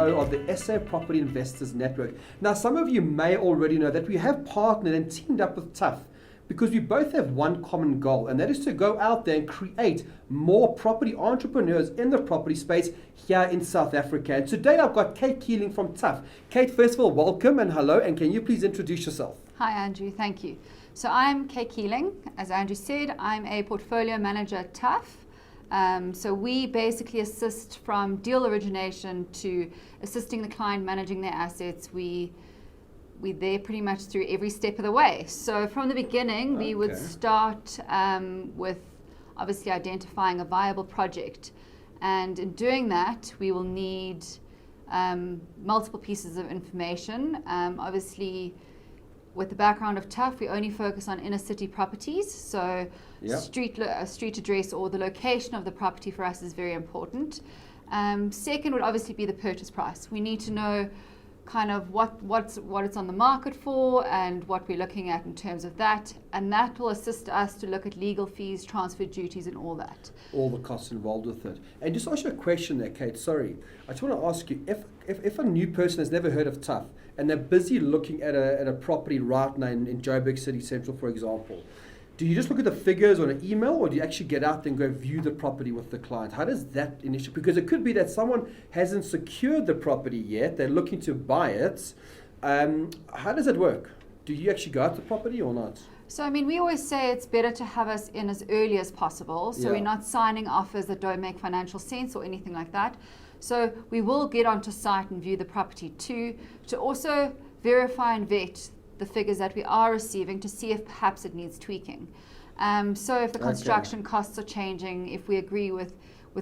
CEO of the SA Property Investors Network. Now, some of you may already know that we have partnered and teamed up with TUHF because we both have one common goal, and that is to go out there and create more property entrepreneurs in the property space here in South Africa. And today I've got Kate Keeling from TUHF. Kate, first of all, welcome and hello, and can you please introduce yourself? Hi Andrew, thank you. So I'm Kate Keeling. As Andrew said, I'm a portfolio manager at TUHF. So we basically assist from deal origination to assisting the client managing their assets. We're there pretty much through every step of the way. So from the beginning, we would start with obviously identifying a viable project. And in doing that, we will need multiple pieces of information. Obviously, with the background of TUHF, we only focus on inner city properties. So street address or the location of the property for us is very important. Second would obviously be the purchase price. We need to know kind of what it's on the market for and what we're looking at in terms of that, and that will assist us to look at legal fees, transfer duties and all that. All the costs involved with it. And just ask you a question there, Kate, sorry. I just want to ask you, if a new person has never heard of TUHF and they're busy looking at a property right now in Joburg City Central, for example, do you just look at the figures on an email, or do you actually get out there and go view the property with the client? How does that initially, because it could be that someone hasn't secured the property yet, they're looking to buy it. How does it work? Do you actually go out to the property or not? So, I mean, we always say it's better to have us in as early as possible. So we're not signing offers that don't make financial sense or anything like that. So we will get onto site and view the property too, to also verify and vet the figures that we are receiving to see if perhaps it needs tweaking. So if the construction costs are changing, if we agree with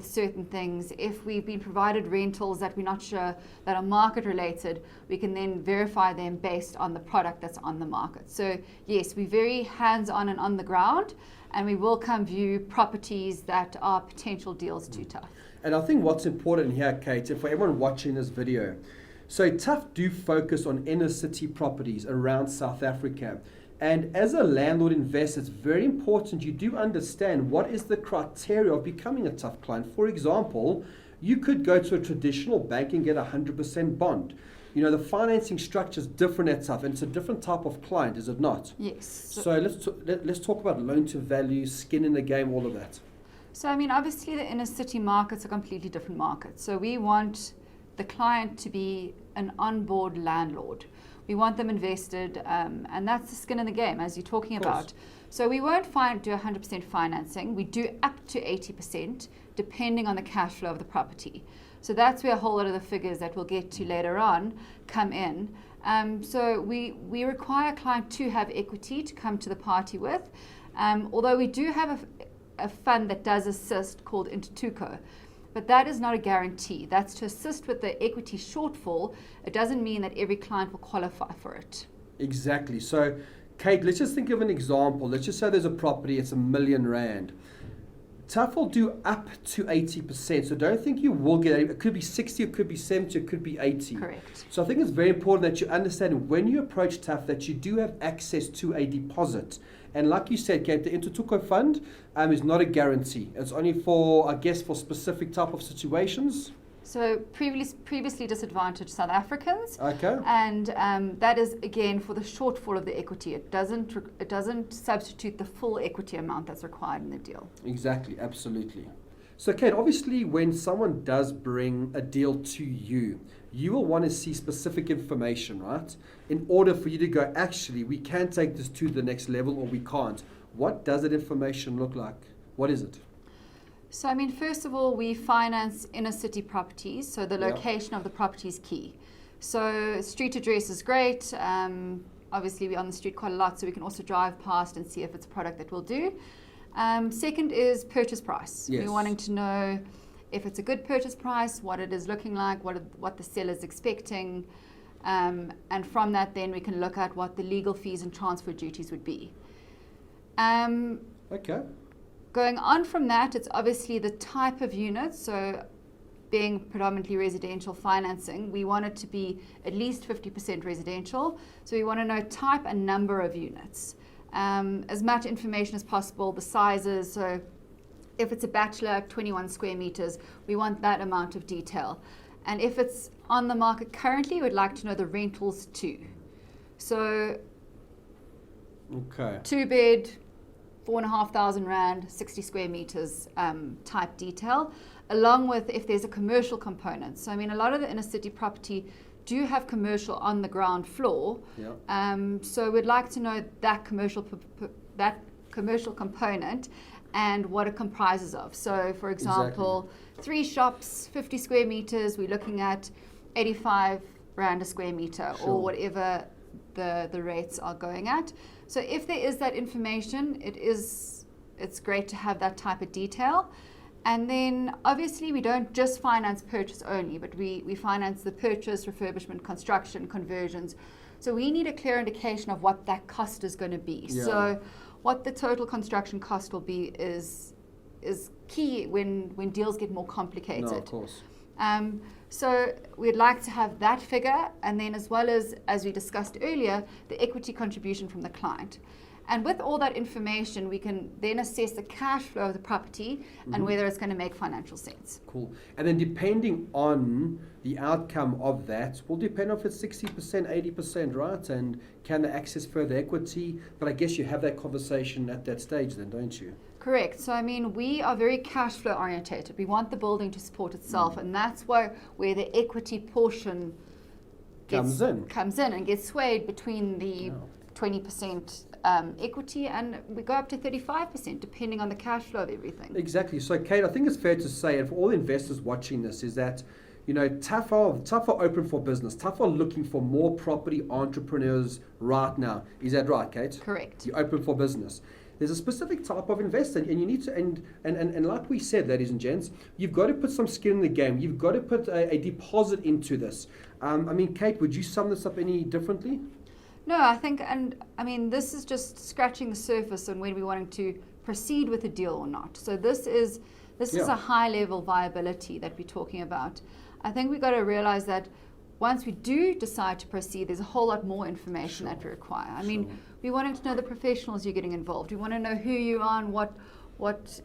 certain things, if we've been provided rentals that we're not sure that are market related, we can then verify them based on the product that's on the market. So yes, we're very hands-on and on the ground, and we will come view properties that are potential deals to TUHF. And I think what's important here, Kate, and for everyone watching this video, so TUHF do focus on inner city properties around South Africa. And as a landlord investor, it's very important you do understand what is the criteria of becoming a TUHF client. For example, you could go to a traditional bank and get a 100% bond. You know, the financing structure is different at TUHF, and it's a different type of client, is it not? Yes. So let's talk about loan to value, skin in the game, all of that. So, I mean, obviously the inner city market's a completely different market. So we want the client to be an onboard landlord. We want them invested, and that's the skin in the game, as you're talking about. So we won't do 100% financing. We do up to 80%, depending on the cash flow of the property. So that's where a whole lot of the figures that we'll get to later on come in. So we require a client to have equity to come to the party with, although we do have a fund that does assist called Intertuco. But that is not a guarantee. That's to assist with the equity shortfall. It doesn't mean that every client will qualify for it. Exactly. So, Kate, let's just think of an example. Let's just say there's a property, it's R1 million. TUHF will do up to 80%. So don't think you will get it. It could be 60, it could be 70, it could be 80. Correct. So I think it's very important that you understand when you approach TUHF that you do have access to a deposit. And like you said, Kate, the Intertuco fund is not a guarantee. It's only for, I guess, for specific type of situations. So previously disadvantaged South Africans. Okay. And that is, again, for the shortfall of the equity. It doesn't substitute the full equity amount that's required in the deal. Exactly, absolutely. So, Kate, obviously when someone does bring a deal to you, you will want to see specific information, right? In order for you to go, actually, we can take this to the next level or we can't. What does that information look like? What is it? So, I mean, first of all, we finance inner city properties, so the location of the property is key. So street address is great. Obviously, we're on the street quite a lot, so we can also drive past and see if it's a product that will do. Second is purchase price. Yes. We're wanting to know if it's a good purchase price, what it is looking like, what the seller's expecting, and from that then we can look at what the legal fees and transfer duties would be. Okay. Going on from that, it's obviously the type of unit. So being predominantly residential financing, we want it to be at least 50% residential. So we want to know type and number of units. As much information as possible, the sizes. So if it's a bachelor, 21 square meters, we want that amount of detail. And if it's on the market currently, we'd like to know the rentals too. So, Okay. 2-bed, 4,500 rand, 60 square meters type detail, along with if there's a commercial component. So, I mean, a lot of the inner city property do have commercial on the ground floor. Yeah. So we'd like to know that commercial component and what it comprises of. So, for example, 3 shops, 50 square meters, we're looking at 85 rand a square meter, Sure. or whatever the rates are going at. So if there is that information, it's great to have that type of detail. And then obviously we don't just finance purchase only, but we finance the purchase, refurbishment, construction, conversions. So we need a clear indication of what that cost is going to be. Yeah. So what the total construction cost will be is key when deals get more complicated. No, of course. So we'd like to have that figure, and then as well as we discussed earlier, the equity contribution from the client. And with all that information, we can then assess the cash flow of the property and whether it's going to make financial sense. Cool. And then depending on the outcome of that, will depend on if it's 60%, 80%, right? And can they access further equity? But I guess you have that conversation at that stage then, don't you? Correct. So, I mean, we are very cash flow orientated. We want the building to support itself, and that's where the equity portion Comes in and gets swayed between the 20% equity, and we go up to 35% depending on the cash flow of everything. Exactly. So, Kate, I think it's fair to say, and for all investors watching this, is that TUHF are open for business. TUHF are looking for more property entrepreneurs right now. Is that right, Kate? Correct. You're open for business. There's a specific type of investor, and you need to, and like we said, ladies and gents, you've got to put some skin in the game. You've got to put a deposit into this. I mean, Kate, would you sum this up any differently? No, I think, and I mean, this is just scratching the surface on when we're wanting to proceed with a deal or not. So this is a high level viability that we're talking about. I think we've got to realize that once we do decide to proceed, there's a whole lot more information that we require. I mean, we wanting to know the professionals you're getting involved. We want to know who you are and what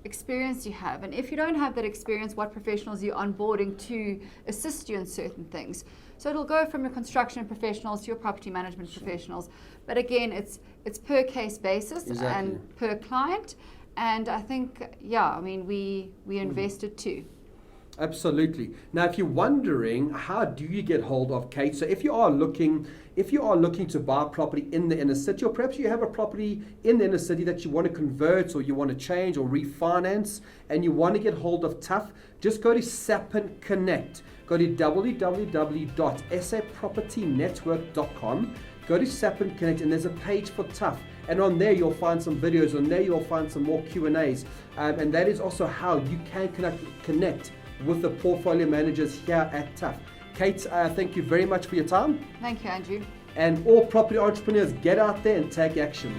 experience you have. And if you don't have that experience, what professionals you're onboarding to assist you in certain things. So it'll go from your construction professionals to your property management professionals. But again, it's per case basis and per client. And I think, I mean, we invested too. Absolutely. Now, if you're wondering, how do you get hold of Kate? So if you are looking to buy property in the inner city, or perhaps you have a property in the inner city that you want to convert, or you want to change or refinance, and you want to get hold of TUHF, just go to Sapin Connect. Go to www.sapropertynetwork.com. Go to Sapin Connect, and there's a page for TUHF. And on there, you'll find some videos. On there, you'll find some more Q&As. And that is also how you can connect with the portfolio managers here at TUHF. Kate, thank you very much for your time. Thank you, Andrew. And all property entrepreneurs, get out there and take action.